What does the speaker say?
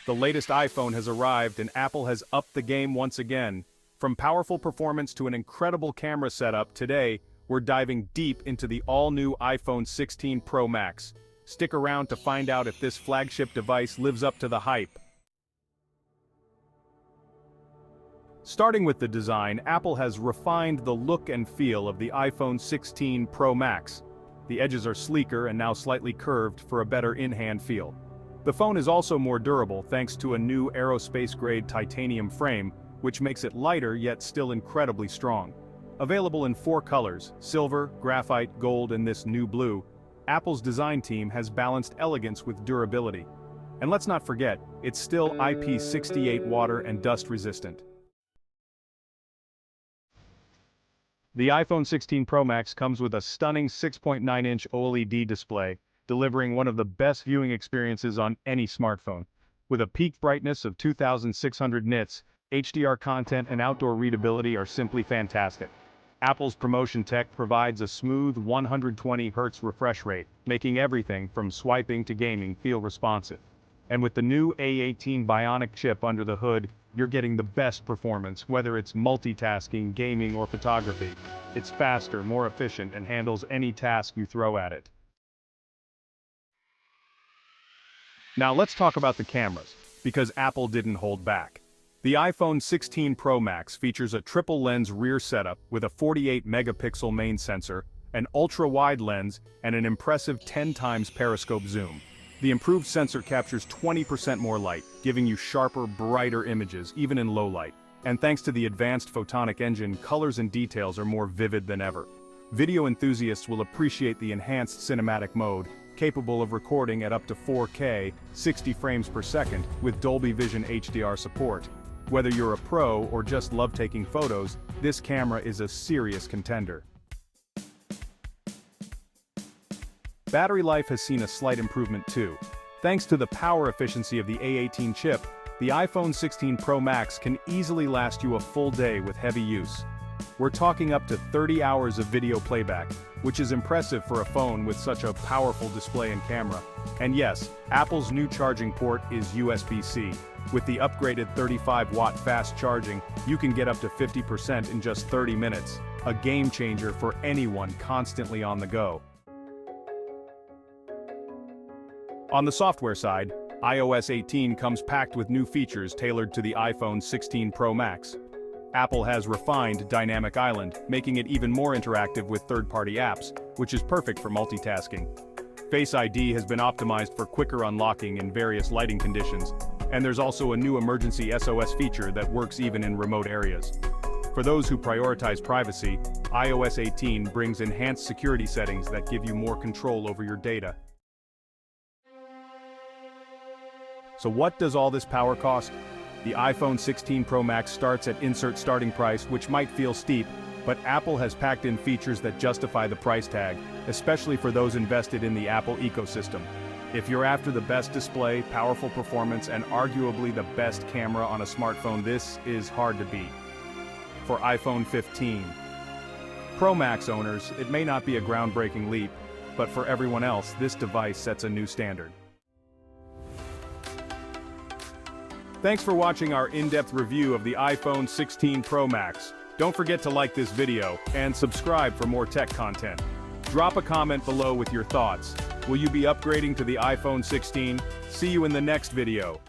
The latest iPhone has arrived and Apple has upped the game once again. From powerful performance to an incredible camera setup, today, we're diving deep into the all-new iPhone 16 Pro Max. Stick around to find out if this flagship device lives up to the hype. Starting with the design, Apple has refined the look and feel of the iPhone 16 Pro Max. The edges are sleeker and now slightly curved for a better in-hand feel. The phone is also more durable thanks to a new aerospace-grade titanium frame, which makes it lighter yet still incredibly strong. Available in 4 colors, silver, graphite, gold, and this new blue, Apple's design team has balanced elegance with durability. And let's not forget, it's still IP68 water and dust resistant. The iPhone 16 Pro Max comes with a stunning 6.9-inch OLED display, delivering one of the best viewing experiences on any smartphone. With a peak brightness of 2600 nits, HDR content and outdoor readability are simply fantastic. Apple's promotion tech provides a smooth 120 Hz refresh rate, making everything from swiping to gaming feel responsive. And with the new A18 Bionic chip under the hood, you're getting the best performance, whether it's multitasking, gaming, or photography. It's faster, more efficient, and handles any task you throw at it. Now let's talk about the cameras, because Apple didn't hold back. The iPhone 16 Pro Max features a triple-lens rear setup with a 48-megapixel main sensor, an ultra-wide lens, and an impressive 10 times periscope zoom. The improved sensor captures 20% more light, giving you sharper, brighter images, even in low light. And thanks to the advanced photonic engine, colors and details are more vivid than ever. Video enthusiasts will appreciate the enhanced cinematic mode, capable of recording at up to 4K, 60 frames per second, with Dolby Vision HDR support. Whether you're a pro or just love taking photos, this camera is a serious contender. Battery life has seen a slight improvement too. Thanks to the power efficiency of the A18 chip, the iPhone 16 Pro Max can easily last you a full day with heavy use. We're talking up to 30 hours of video playback, which is impressive for a phone with such a powerful display and camera. And yes, Apple's new charging port is USB-C. With the upgraded 35-watt fast charging, you can get up to 50% in just 30 minutes, a game changer for anyone constantly on the go. On the software side, iOS 18 comes packed with new features tailored to the iPhone 16 Pro Max. Apple has refined Dynamic Island, making it even more interactive with third-party apps, which is perfect for multitasking. Face ID has been optimized for quicker unlocking in various lighting conditions, and there's also a new emergency SOS feature that works even in remote areas. For those who prioritize privacy, iOS 18 brings enhanced security settings that give you more control over your data. So what does all this power cost? The iPhone 16 Pro Max starts at insert starting price, which might feel steep, but Apple has packed in features that justify the price tag, especially for those invested in the Apple ecosystem. If you're after the best display, powerful performance, and arguably the best camera on a smartphone, this is hard to beat. For iPhone 15 Pro Max owners, it may not be a groundbreaking leap, but for everyone else, this device sets a new standard. Thanks for watching our in-depth review of the iPhone 16 Pro Max. Don't forget to like this video, and subscribe for more tech content. Drop a comment below with your thoughts. Will you be upgrading to the iPhone 16? See you in the next video.